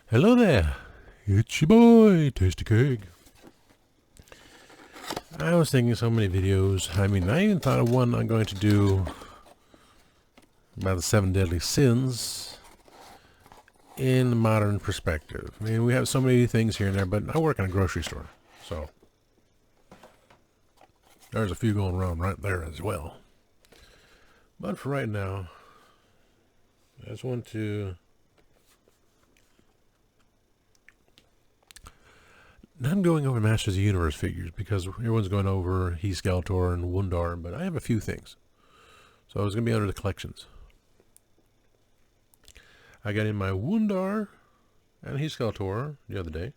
Hello there, it's your boy, Tasty Cake. I was thinking so many videos. I even thought of one I'm going to do about the 7 deadly sins in the modern perspective. We have so many things here and there, but I work in a grocery store, so there's a few going around right there as well. But for right now, I just want to not going over Masters of the Universe figures because everyone's going over He Skeletor and Wundar, but I have a few things. So it's going to be under the collections. I got in my Wundar and He Skeletor the other day.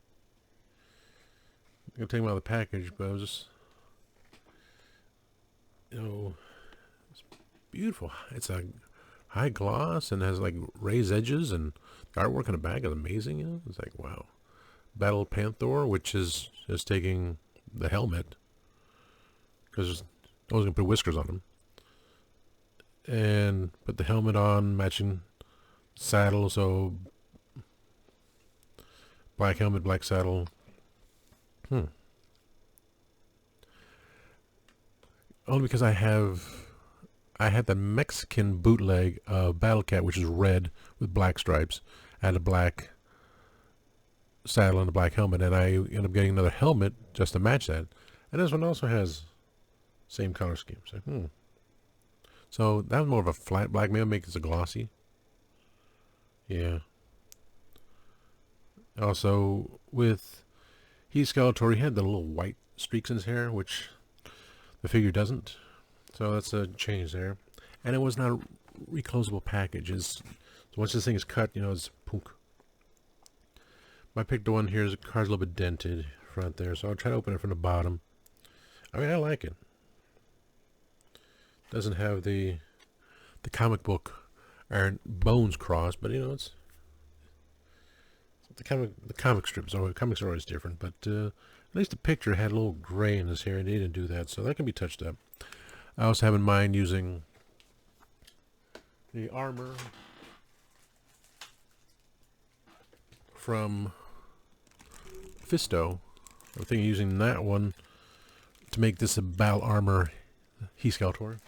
I'm going to take them out of the package, but I was just, it's beautiful. It's a high gloss and has like raised edges, and the artwork on the back is amazing. It's like, wow. Battle Panther, which is taking the helmet because I was going to put whiskers on him and put the helmet on, matching saddle. So black helmet, black saddle. Only because I had the Mexican bootleg of Battle Cat, which is red with black stripes. I had a black saddle and a black helmet, and I ended up getting another helmet just to match that. And this one also has same color scheme. So that was more of a flat black. Maybe I'll make this a glossy. Yeah. Also, with He Skeletor, he had the little white streaks in his hair, which the figure doesn't. So that's a change there. And it was not a reclosable package. So once this thing is cut, it's punk. I picked the one here. The card's a little bit dented front there, so I'll try to open it from the bottom. I like it. Doesn't have the comic book Iron Bones cross, but it's the comic strips. Comics are always different, but at least the picture had a little gray in his hair, and they didn't do that, so that can be touched up. I also have in mind using the armor from Fisto. I'm thinking using that one to make this a battle armor He Skeletor.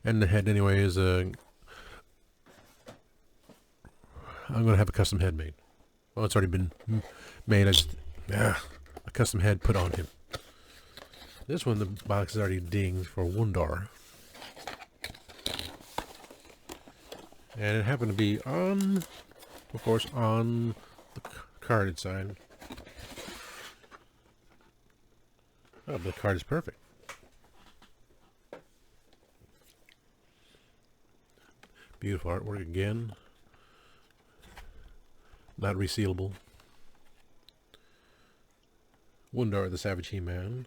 And the head anyway is I'm going to have a custom head made. Well, it's already been made. A custom head put on him. This one, the box is already dinged for Wundar. And it happened to be on the carded side. Oh, the card is perfect. Beautiful artwork again. Not resealable. Wundar, the Savage He-Man.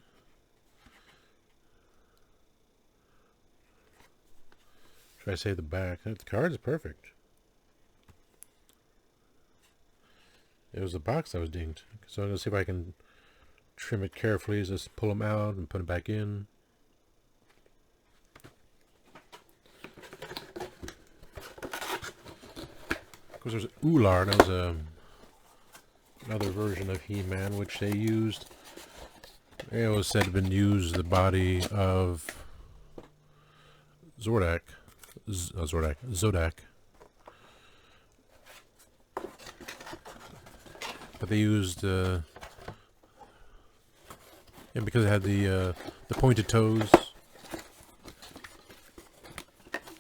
Try to save the back. The card is perfect. It was the box that was dinged. So I'm going to see if I can trim it carefully. Just pull them out and put them back in. Of course, there's Ular. That was another version of He-Man, which they used. It was said to have been used the body of Zodak. But they used because it had the pointed toes.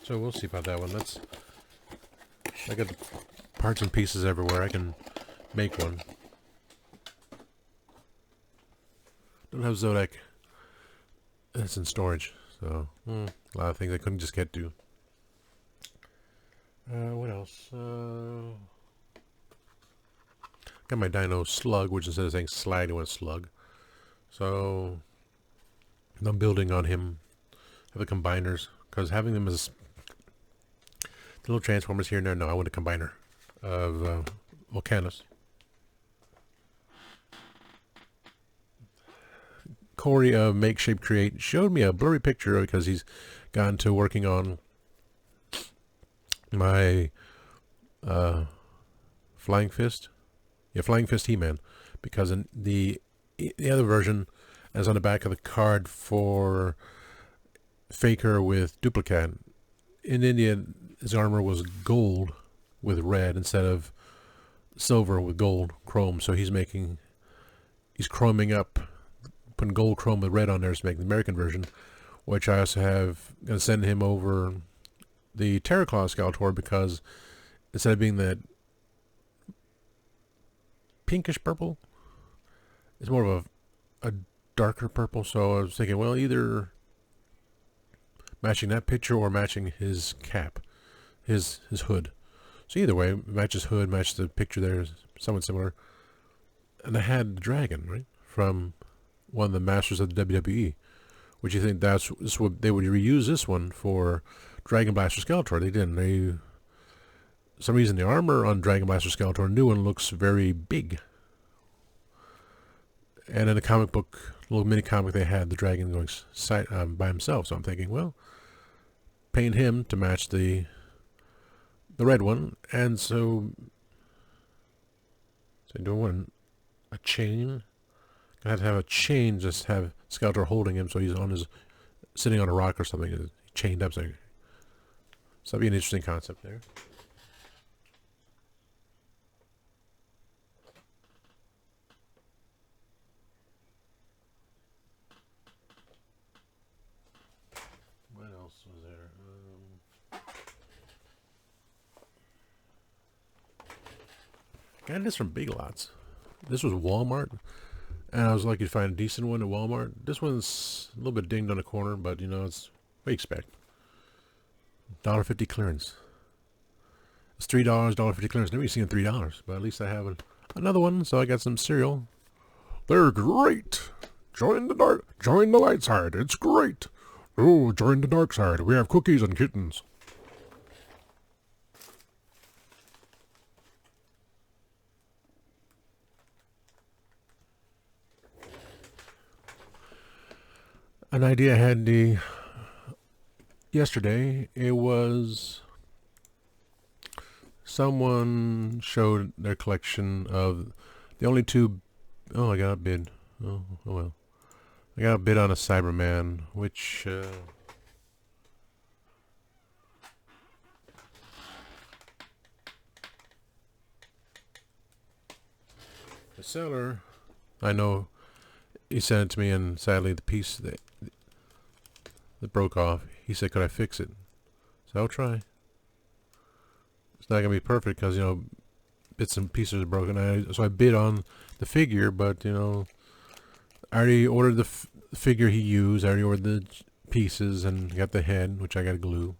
So we'll see about that one. I got the parts and pieces everywhere. I can make one. Don't have Zodak. It's in storage, so a lot of things I couldn't just get to. What else? Got my Dino Slug, which instead of saying slide, it went slug. So I'm building on him. Have the combiners, because having them as the little transformers here and there. No, I want a combiner of Volcanus. Corey of Make Shape Create showed me a blurry picture because he's gone to working on my Flying Fist. Yeah, Flying Fist He-Man. Because in the other version is on the back of the card for Faker with Duplicat. In India, his armor was gold with red instead of silver with gold chrome. So he's chroming up, putting gold chrome with red on there to make the American version, which I also have going to send him over the Terraclaw Skeletor because instead of being that pinkish purple, it's more of a darker purple. So I was thinking, well, either matching that picture or matching his cap, his hood. So either way, match his hood, match the picture there, somewhat similar. And I had the dragon, right, from one of the masters of the WWE, which you think this would they would reuse this one for Dragon Blaster Skeletor. They didn't. For some reason, the armor on Dragon Blaster Skeletor, new one, looks very big. And in the comic book, little mini comic, they had the dragon going by himself. So I'm thinking, well, paint him to match the red one, and so do I want a chain? I have to have a chain, just have Skeletor holding him, so he's sitting on a rock or something, chained up. So that'd be an interesting concept there. What else was there? Got this from Big Lots. This was Walmart, and I was lucky to find a decent one at Walmart. This one's a little bit dinged on the corner, but you know, it's what you expect. $1.50 clearance. It's $3, $1.50 clearance. Never seen $3, but at least I have another one, so I got some cereal. They're great. Join the light side. It's great. Oh, join the dark side. We have cookies and kittens. An idea I had yesterday. It was someone showed their collection of the only two. Oh, I got a bid. Oh well. I got a bid on a Cyberman, which the seller, I know, he sent it to me, and sadly the piece that broke off, he said, could I fix it? So I'll try. It's not going to be perfect because, you know, bits and pieces are broken. So I bid on the figure, but, you know, I already ordered the figure he used. I already ordered the pieces and got the head, which I got to glue.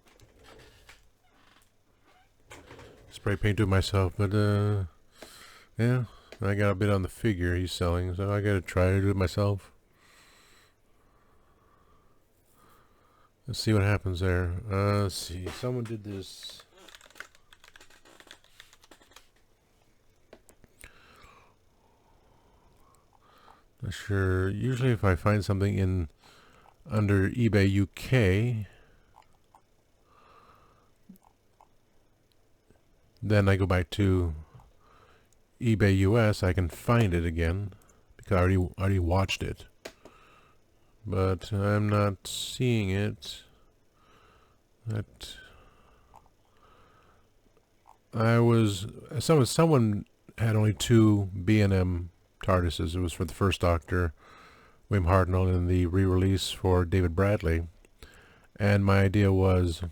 Spray paint it myself, but, yeah, I got a bid on the figure he's selling, so I got to try to do it myself. Let's see what happens there. Let's see. Someone did this. Not sure. Usually if I find something under eBay UK, then I go back to eBay US, I can find it again because I already watched it. But I'm not seeing it. Someone had only 2 B&M TARDISes. It was for the first Doctor, William Hartnell, and the re-release for David Bradley. And my idea was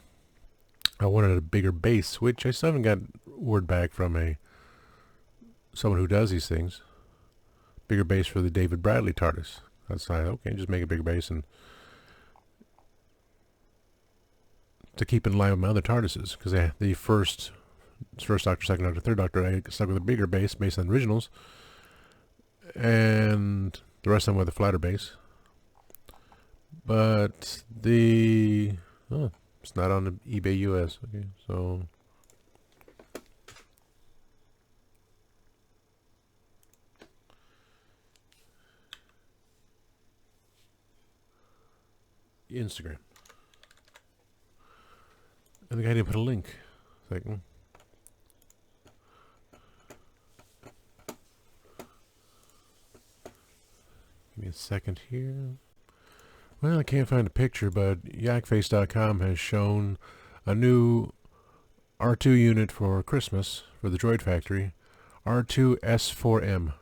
I wanted a bigger base, which I still haven't got word back from someone who does these things. Bigger base for the David Bradley TARDIS. That's fine. Okay, just make a bigger base and to keep in line with my other TARDISes, because the first Doctor, second Doctor, third Doctor, I stuck with a bigger base based on originals, and the rest of them with a flatter base. But it's not on the eBay US. Okay, so Instagram. And the guy didn't put a link. It's like, give me a second here. Well, I can't find a picture, but yakface.com has shown a new R2 unit for Christmas for the Droid Factory, R2S4M.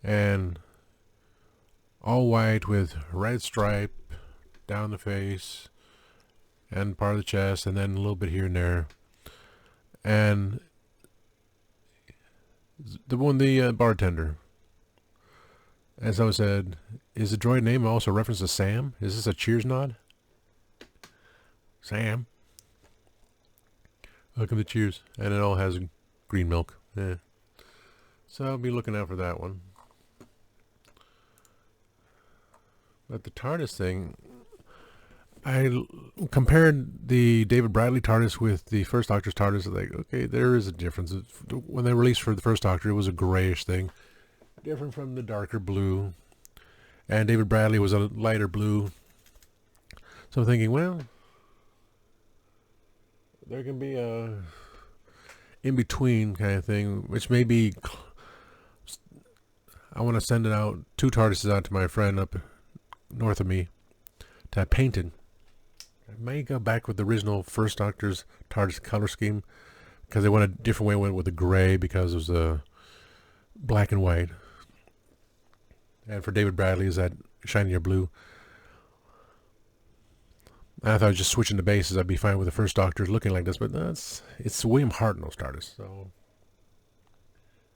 And all white with red stripe down the face and part of the chest, and then a little bit here and there. And the bartender, as I said, is the droid name also a reference to Sam? Is this a Cheers nod? Sam. Welcome to Cheers. And it all has green milk. Yeah. So I'll be looking out for that one. But the TARDIS thing, I compared the David Bradley TARDIS with the first Doctor's TARDIS. Like, okay, there is a difference. When they released for the first Doctor, it was a grayish thing, different from the darker blue. And David Bradley was a lighter blue. So I'm thinking, well, there can be a in-between kind of thing, which may be, I want to send it out, 2 TARDISes out to my friend up north of me to have painted. I may go back with the original first Doctor's TARDIS color scheme, because they went a different way, went with the gray because it was a black and white. And for David Bradley is that shinier blue. I thought just switching the bases, I'd be fine with the first Doctor looking like this, but it's William Hartnell's TARDIS. So,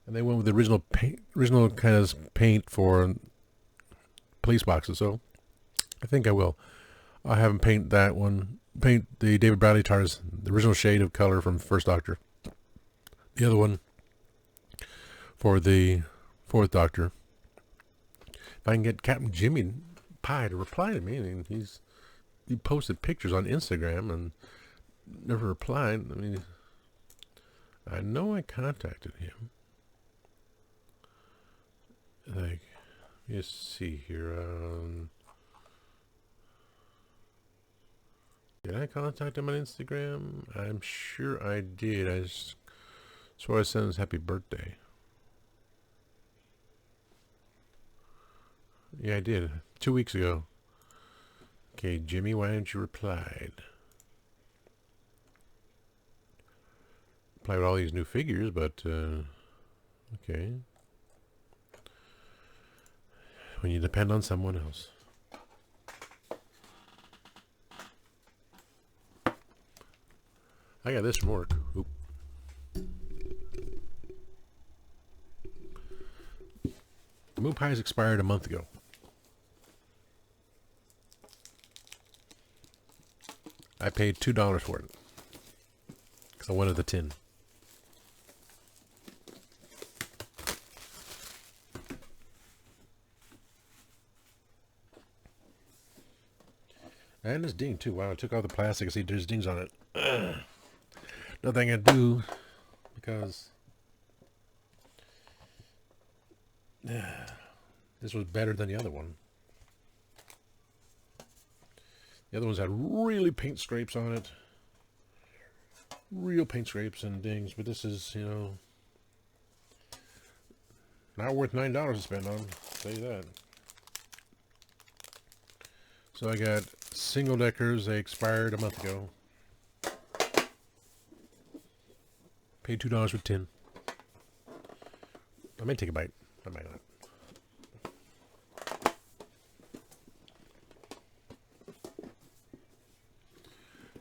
and they went with the original kind of paint for police boxes. So I think I will. I'll have him paint that one. Paint the David Bradley TARDIS, the original shade of color from first Doctor. The other one for the fourth Doctor. If I can get Captain Jimmy Pie to reply to me, I mean, he posted pictures on Instagram and never replied. I mean, I know I contacted him. Like, let's see here. Did I contact him on Instagram? I'm sure I did. I just swore I sent his happy birthday. Yeah, I did. 2 weeks ago. Okay, Jimmy, why didn't you reply? Reply with all these new figures, but, okay. When you depend on someone else. I got this from work. Oop. The Moon Pies expired a month ago. I paid $2 for it because I wanted the tin. And this ding too. Wow, I took off the plastic. See, there's dings on it. Ugh. Nothing I can do because this was better than the other one. The other ones had really paint scrapes on it. Real paint scrapes and dings. But this is, you know, not worth $9 to spend on. I'll tell you that. So I got single deckers. They expired a month ago. Paid $2 for tin. I may take a bite. I might not.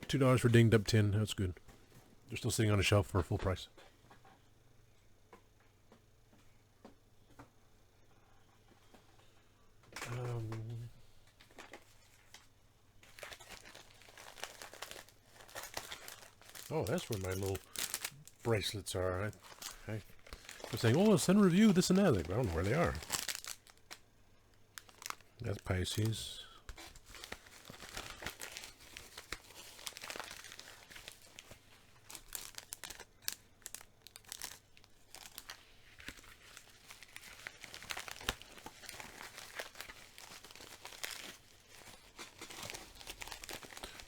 $2 for dinged up tin. That's good. They're still sitting on a shelf for full price. Oh, that's where my little bracelets are. I was saying, oh, send a review, this and that. Like, I don't know where they are. That's Pisces.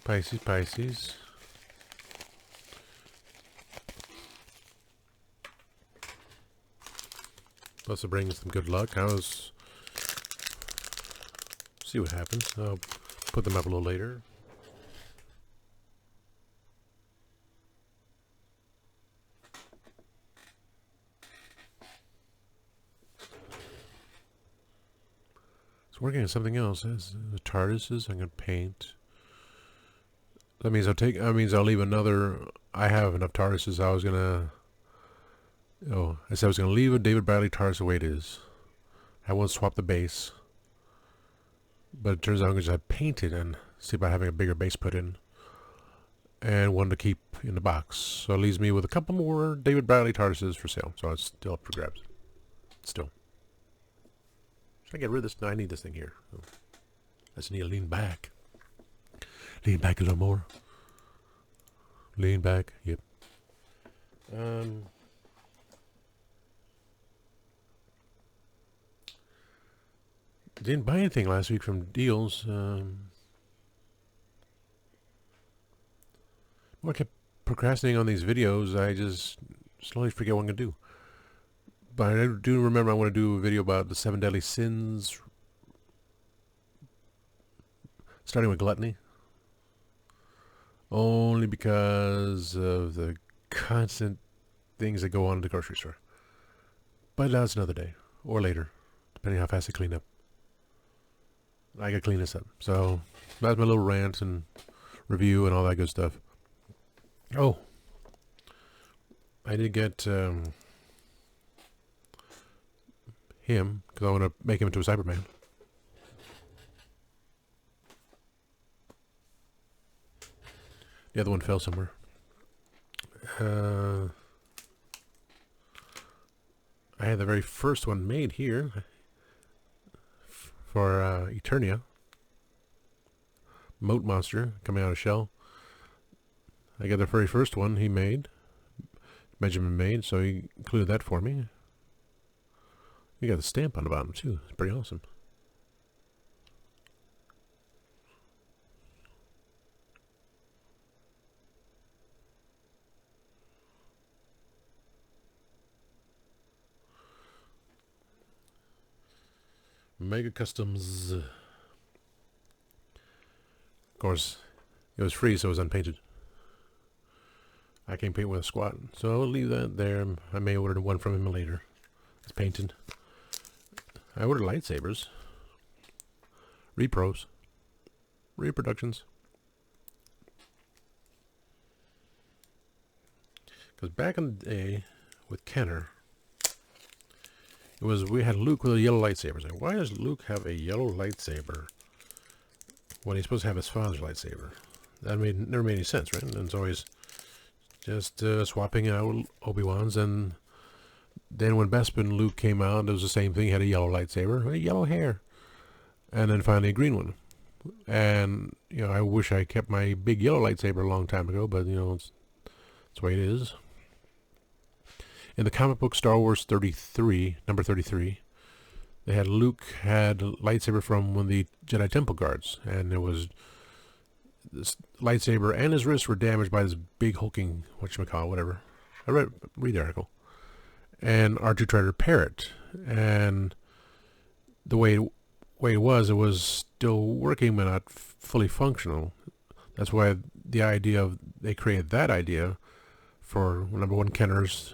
Pisces, Pisces. Plus it brings some good luck. See what happens. I'll put them up a little later. It's working on something else. The TARDISes. I'm gonna paint. That means I'll leave another. I have enough TARDISes. I said I was gonna leave a David Bradley TARDIS the way it is. I won't swap the base. But it turns out I'm going to paint it and see about having a bigger base put in. And one to keep in the box. So it leaves me with a couple more David Bradley TARDISes for sale. So it's still up for grabs. Still. Should I get rid of this? No, I need this thing here. I just need to lean back. Lean back a little more. Lean back. Yep. Didn't buy anything last week from deals. I kept procrastinating on these videos. I just slowly forget what I'm going to do. But I do remember I want to do a video about the 7 deadly sins, starting with gluttony. Only because of the constant things that go on at the grocery store. But that's another day. Or later. Depending how fast I clean up. I gotta clean this up. So that's my little rant and review and all that good stuff. Oh, I did get him because I want to make him into a Cyberman. The other one fell somewhere. I had the very first one made here. For Eternia. Moat Monster coming out of shell. I got the very first one he made. Benjamin made, so he included that for me. You got the stamp on the bottom too. It's pretty awesome. Mega Customs. Of course, it was free, so it was unpainted. I can't paint with a squat, so I'll leave that there. I may order one from him later. It's painted. I ordered lightsabers. Repros. Reproductions. Because back in the day, with Kenner, we had Luke with a yellow lightsaber. Like, why does Luke have a yellow lightsaber when he's supposed to have his father's lightsaber? That never made any sense, right? And it's always just swapping out Obi-Wan's. And then when Bespin Luke came out, it was the same thing. He had a yellow lightsaber, a yellow hair, and then finally a green one. And I wish I kept my big yellow lightsaber a long time ago, but it's the way it is. In the comic book Star Wars 33, number 33, they had Luke had a lightsaber from one of the Jedi Temple Guards, and it was this lightsaber and his wrists were damaged by this big hulking whatever. I read the article, and R2 tried to repair it, and the way it was still working but not fully functional. That's why they created that idea for number one Kenner's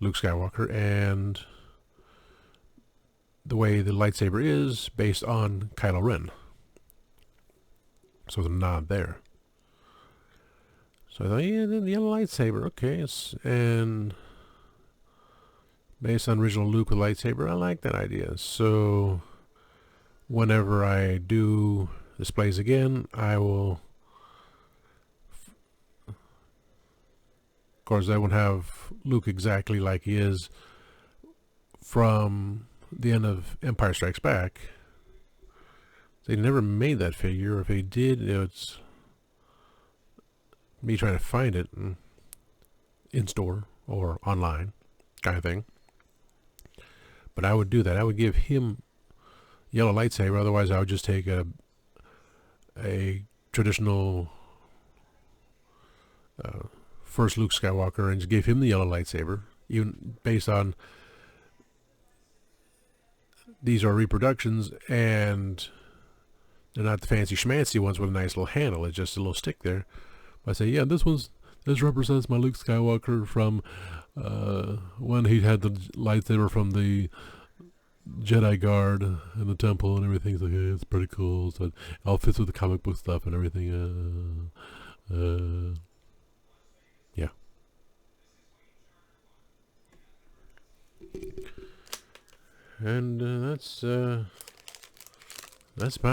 Luke Skywalker, and the way the lightsaber is based on Kylo Ren. So there's a nod there. So I thought, yeah, the yellow lightsaber, okay. And based on original Luke with lightsaber, I like that idea. So whenever I do displays again, I will... Of course, I won't have Luke exactly like he is from the end of Empire Strikes Back. They never made that figure. If they did, it's me trying to find it in store or online kind of thing. But I would do that. I would give him yellow lightsaber. Otherwise, I would just take a traditional first Luke Skywalker and just gave him the yellow lightsaber, even based on these are reproductions and they're not the fancy schmancy ones with a nice little handle. It's just a little stick there. But I say, yeah, this represents my Luke Skywalker from when he had the lightsaber from the Jedi Guard in the temple and everything. It's like, hey, it's pretty cool. So it all fits with the comic book stuff and everything. Yeah. And that's about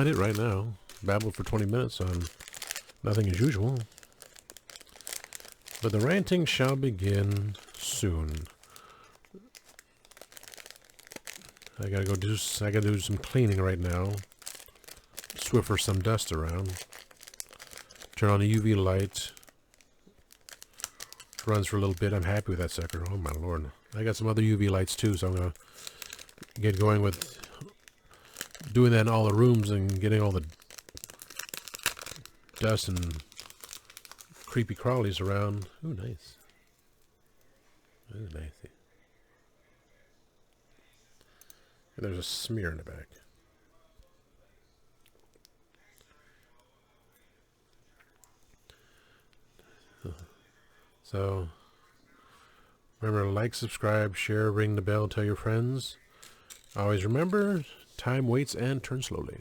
it right now. Babbled for 20 minutes on nothing as usual. But the ranting shall begin soon. I gotta do some cleaning right now. Swiffer some dust around. Turn on the UV light. Runs for a little bit. I'm happy with that sucker. Oh my lord. I got some other UV lights too, so I'm gonna get going with doing that in all the rooms and getting all the dust and creepy crawlies around. Ooh, nice. Ooh, nice. And there's a smear in the back. So, remember to like, subscribe, share, ring the bell, tell your friends. Always remember, time waits and turns slowly.